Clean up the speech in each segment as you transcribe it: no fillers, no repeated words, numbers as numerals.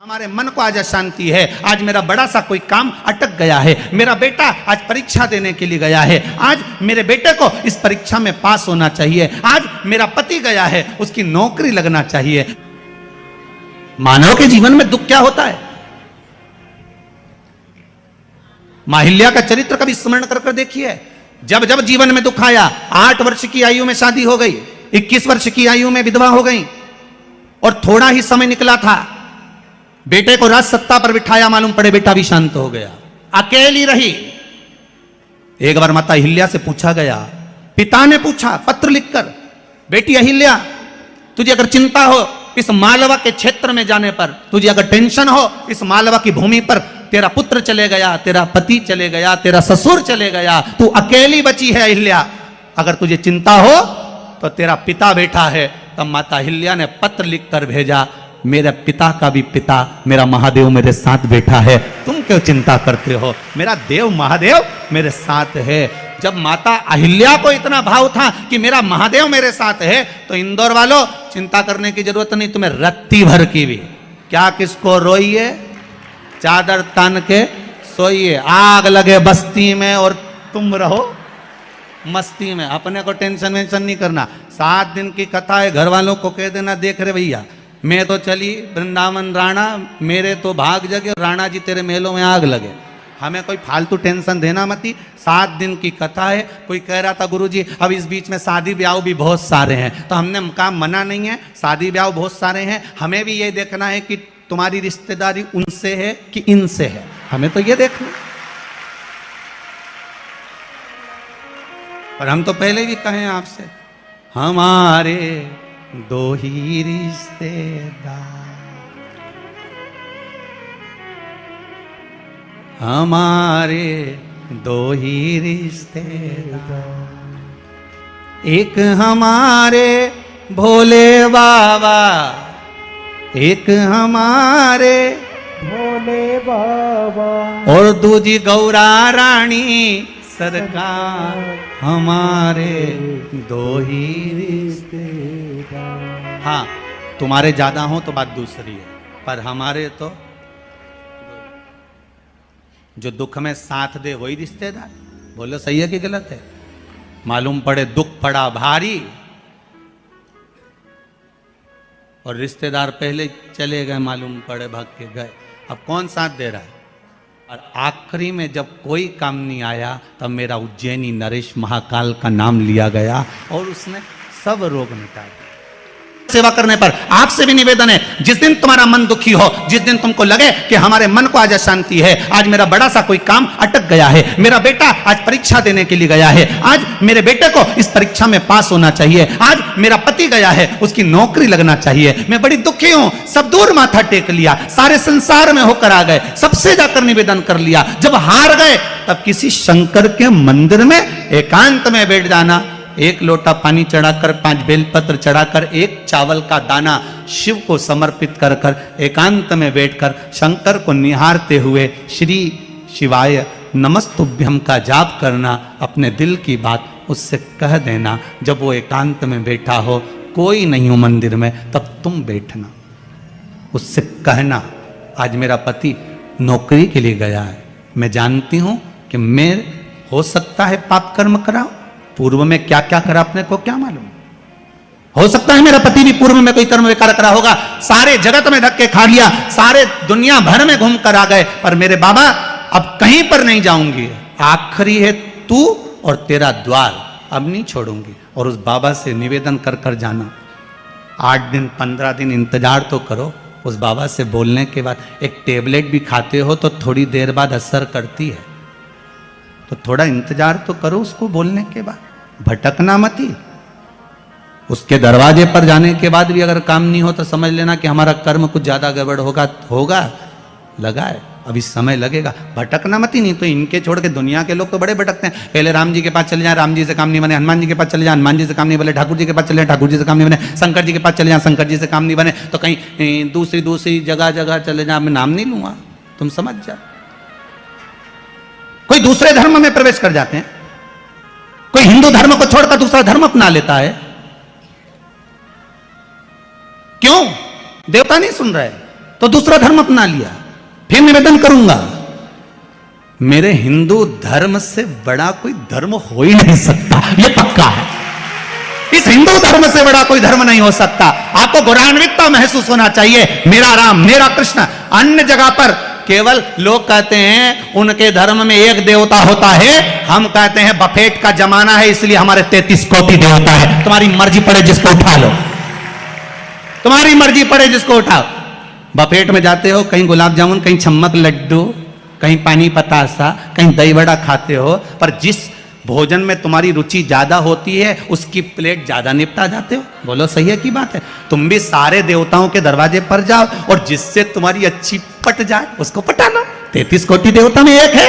हमारे मन को आज अशांति है। आज मेरा बड़ा सा कोई काम अटक गया है। मेरा बेटा आज परीक्षा देने के लिए गया है। आज मेरे बेटे को इस परीक्षा में पास होना चाहिए। आज मेरा पति गया है, उसकी नौकरी लगना चाहिए। मानव के जीवन में दुख क्या होता है? माहिल्या का चरित्र कभी स्मरण कर देखिए। जब जब जीवन में दुख आया, 8 वर्ष की आयु में शादी हो गई, 21 वर्ष की आयु में विधवा हो गई और थोड़ा ही समय निकला था, बेटे को राज सत्ता पर बिठाया, मालूम पड़े बेटा भी शांत हो गया, अकेली रही। एक बार माता अहिल्या से पूछा गया, पिता ने पूछा पत्र लिखकर, बेटी अहिल्या तुझे अगर चिंता हो इस मालवा के क्षेत्र में जाने पर, तुझे अगर टेंशन हो इस मालवा की भूमि पर, तेरा पुत्र चले गया, तेरा पति चले गया, तेरा ससुर चले गया, तू अकेली बची है अहिल्या, अगर तुझे चिंता हो तो तेरा पिता बैठा है। तब माता अहिल्या ने पत्र लिखकर भेजा, मेरे पिता का भी पिता मेरा महादेव मेरे साथ बैठा है, तुम क्यों चिंता करते हो, मेरा देव महादेव मेरे साथ है। जब माता अहिल्या को इतना भाव था कि मेरा महादेव मेरे साथ है, तो इंदौर वालों चिंता करने की जरूरत नहीं, तुम्हें रत्ती भर की भी क्या किसको रोइए, चादर तान के सोइए, आग लगे बस्ती में और तुम रहो मस्ती में। अपने को टेंशन वेंशन नहीं करना। 7 दिन की कथा है, घर वालों को कह देना, देख रहे भैया मैं तो चली वृंदावन राणा, मेरे तो भाग जगे, राणा जी तेरे महलों में आग लगे। हमें कोई फालतू टेंशन देना मती। 7 दिन की कथा है। कोई कह रहा था गुरुजी अब इस बीच में शादी ब्याह भी बहुत सारे हैं, तो हमने कहा मना नहीं है, शादी ब्याह बहुत सारे हैं, हमें भी ये देखना है कि तुम्हारी रिश्तेदारी उनसे है कि इनसे है, हमें तो ये देखना। पर हम तो पहले भी कहे आपसे, हमारे 2 ही रिश्तेदार, हमारे 2 ही रिश्तेदार, एक हमारे भोले बाबा, एक हमारे भोले बाबा और दूजी गौरा रानी सरकार, हमारे 2 ही रिश्तेदार। हाँ, तुम्हारे ज्यादा हो तो बात दूसरी है, पर हमारे तो जो दुख में साथ दे वही रिश्तेदार। बोलो सही है कि गलत है? मालूम पड़े दुख पड़ा भारी और रिश्तेदार पहले चले गए, मालूम पड़े भाग के गए, अब कौन साथ दे रहा है? और आखिरी में जब कोई काम नहीं आया, तब मेरा उज्जैनी नरेश महाकाल का नाम लिया गया और उसने सब रोग मिटा दिया। सेवा करने पर आपसे भी निवेदन है, जिस दिन तुम्हारा मन दुखी हो, जिस दिन तुमको लगे कि हमारे मन को आज अशांति है, आज मेरा बड़ा सा कोई काम अटक गया है, मेरा बेटा आज परीक्षा देने के लिए गया है, आज मेरे बेटे को इस परीक्षा में पास होना चाहिए, आज मेरा पति गया है, उसकी नौकरी लगना चाहिए, मैं बड़ी दुखी हूं, सब दूर माथा टेक लिया, सारे संसार में होकर आ गए, सबसे जाकर निवेदन कर लिया, जब हार गए तब किसी शंकर के मंदिर में एकांत में बैठ जाना, 1 लोटा पानी चढ़ाकर, 5 बेलपत्र चढ़ाकर, 1 चावल का दाना शिव को समर्पित कर कर एकांत में बैठकर शंकर को निहारते हुए श्री शिवाय नमस्तुभ्यम का जाप करना, अपने दिल की बात उससे कह देना। जब वो एकांत में बैठा हो, कोई नहीं हो मंदिर में, तब तुम बैठना, उससे कहना आज मेरा पति नौकरी के लिए गया है, मैं जानती हूं कि मैं हो सकता है पाप कर्म कराओ, पूर्व में क्या क्या करा अपने को क्या मालूम, हो सकता है मेरा पति भी पूर्व में कोई कर्म विकार करा होगा, सारे जगत में धक्के खा लिया, सारे दुनिया भर में घूम कर आ गए, पर मेरे बाबा अब कहीं पर नहीं जाऊंगी, आखिरी है तू और तेरा द्वार, अब नहीं छोड़ूंगी। और उस बाबा से निवेदन कर कर जाना, 8 दिन 15 दिन इंतजार तो करो, उस बाबा से बोलने के बाद एक टेबलेट भी खाते हो तो थोड़ी देर बाद असर करती है, तो थोड़ा इंतजार तो करो उसको बोलने के बाद, भटकना मती। उसके दरवाजे पर जाने के बाद भी अगर काम नहीं हो तो समझ लेना कि हमारा कर्म कुछ ज्यादा गड़बड़ होगा लगा है, अभी समय लगेगा, भटकना मती। नहीं तो इनके छोड़ के दुनिया के लोग तो बड़े भटकते हैं, पहले राम जी के पास चले जाए, राम जी से काम नहीं बने, हनुमान जी के पास चले जाए, हनुमान जी से काम नहीं बने, ठाकुर जी के पास चले जाए, ठाकुर जी से काम नहीं बने, शंकर जी के पास चले जाए, शंकर जी से काम नहीं बने, तो कहीं दूसरी जगह चले जाए, मैं नाम नहीं लूंगा, तुम समझ जा। कोई दूसरे धर्म में प्रवेश कर जाते हैं, कोई हिंदू धर्म को छोड़कर दूसरा धर्म अपना लेता है, क्यों? देवता नहीं सुन रहे, तो दूसरा धर्म अपना लिया, फिर निवेदन करूंगा। मेरे हिंदू धर्म से बड़ा कोई धर्म हो ही नहीं सकता, ये पक्का है। इस हिंदू धर्म से बड़ा कोई धर्म नहीं हो सकता। आपको गौरवान्वितता महसूस होना चाहिए, मेरा राम मेरा कृष्ण। अन्य जगह पर केवल लोग कहते हैं उनके धर्म में एक देवता होता है, हम कहते हैं बफेट का जमाना है इसलिए हमारे 33 कोटि देवता है। तुम्हारी मर्जी पड़े जिसको उठा लो, तुम्हारी मर्जी पड़े जिसको उठाओ। बफेट में जाते हो, कहीं गुलाब जामुन, कहीं छम्मक लड्डू, कहीं पानी पतासा, कहीं दही बड़ा खाते हो, पर जिस भोजन में तुम्हारी रुचि ज्यादा होती है उसकी प्लेट ज्यादा निपटा जाते हो। बोलो सही है की बात है? तुम भी सारे देवताओं के दरवाजे पर जाओ और जिससे तुम्हारी अच्छी पट जाए उसको पटा लो। 33 कोटि देवता में एक है,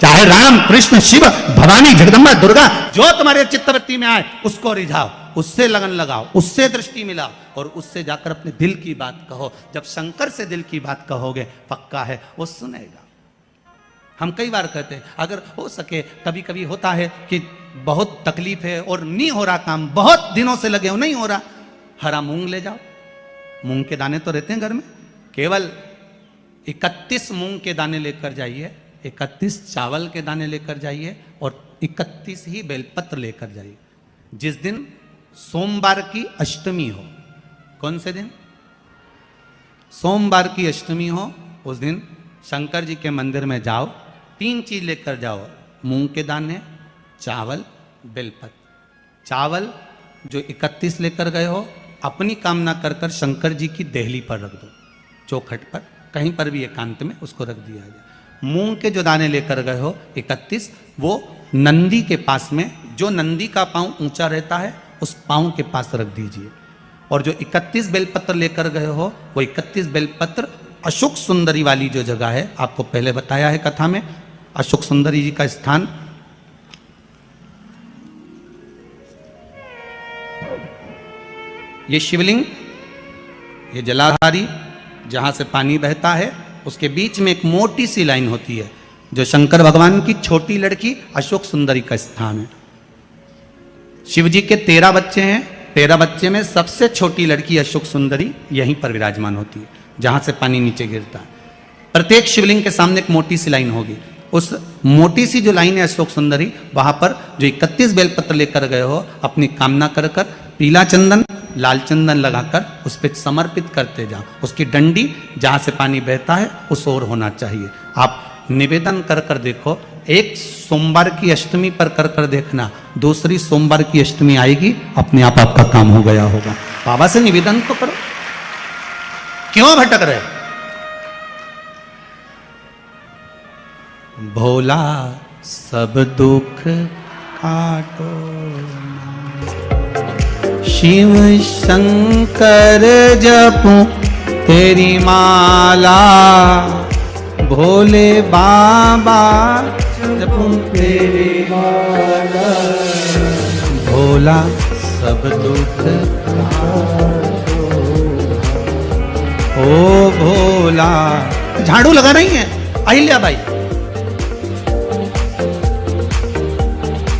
चाहे राम कृष्ण शिव भवानी जगदम्बा दुर्गा, जो तुम्हारे चित्तवृत्ति में आए उसको रिझाओ, उससे लगन लगाओ, उससे दृष्टि मिलाओ और उससे जाकर अपने दिल की बात कहो। जब शंकर से दिल की बात कहोगे पक्का है वो सुनेगा। हम कई बार कहते हैं अगर हो सके, कभी कभी होता है कि बहुत तकलीफ है और नहीं हो रहा काम, बहुत दिनों से लगे हो नहीं हो रहा, हरा मूंग ले जाओ। मूंग के दाने तो रहते हैं घर में, केवल 31 मूंग के दाने लेकर जाइए, 31 चावल के दाने लेकर जाइए और 31 ही बेलपत्र लेकर जाइए। जिस दिन सोमवार की अष्टमी हो, कौन से दिन? सोमवार की अष्टमी हो, उस दिन शंकर जी के मंदिर में जाओ, 3 चीज लेकर जाओ, मूंग के दाने, चावल, बेलपत्र। चावल जो 31 लेकर गए हो अपनी कामना कर कर शंकर जी की देहली पर रख दो, चौखट पर, कहीं पर भी एकांत में उसको रख दिया जाए। मूंग के जो दाने लेकर गए हो 31, वो नंदी के पास में, जो नंदी का पांव ऊंचा रहता है उस पांव के पास रख दीजिए। और जो 31 बेलपत्र लेकर गए हो वो 31 बेलपत्र अशोक सुंदरी वाली जो जगह है, आपको पहले बताया है कथा में, अशोक सुंदरी जी का स्थान ये शिवलिंग, ये जलाधारी जहां से पानी बहता है, उसके बीच में एक मोटी सी लाइन होती है जो शंकर भगवान की छोटी लड़की अशोक सुंदरी का स्थान है। शिव जी के 13 बच्चे हैं, 13 बच्चे में सबसे छोटी लड़की अशोक सुंदरी यहीं पर विराजमान होती है जहां से पानी नीचे गिरता है। प्रत्येक शिवलिंग के सामने एक मोटी सी लाइन होगी, उस मोटी सी जो लाइन है अशोक सुंदरी, वहां पर जो 31 बेलपत्र लेकर गए हो अपनी कामना कर कर पीला चंदन लाल चंदन लगाकर उस पर समर्पित करते जाओ। उसकी डंडी जहां से पानी बहता है उस ओर होना चाहिए। आप निवेदन कर कर देखो, एक सोमवार की अष्टमी पर कर कर देखना, दूसरी सोमवार की अष्टमी आएगी अपने आप आपका काम हो गया होगा। बाबा से निवेदन तो करो, क्यों भटक रहे? भोला सब दुख काटो, शिव शंकर जपूं तेरी माला, भोले बाबा जपूं तेरी माला, भोला सब दुख काटो, ओ भोला। झाड़ू लगा रही है अहिल्या बाई,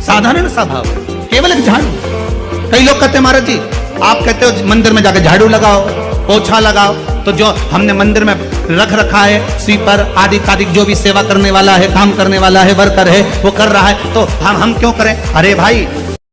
साधारण सा भाव, केवल एक झाड़ू। कई लोग कहते हैं महाराज जी आप कहते हो मंदिर में जाकर झाड़ू लगाओ, पोछा लगाओ, तो जो हमने मंदिर में रख रखा है स्वीपर आदि आदि जो भी सेवा करने वाला है, काम करने वाला है, वर्कर है, वो कर रहा है, तो हम क्यों करें? अरे भाई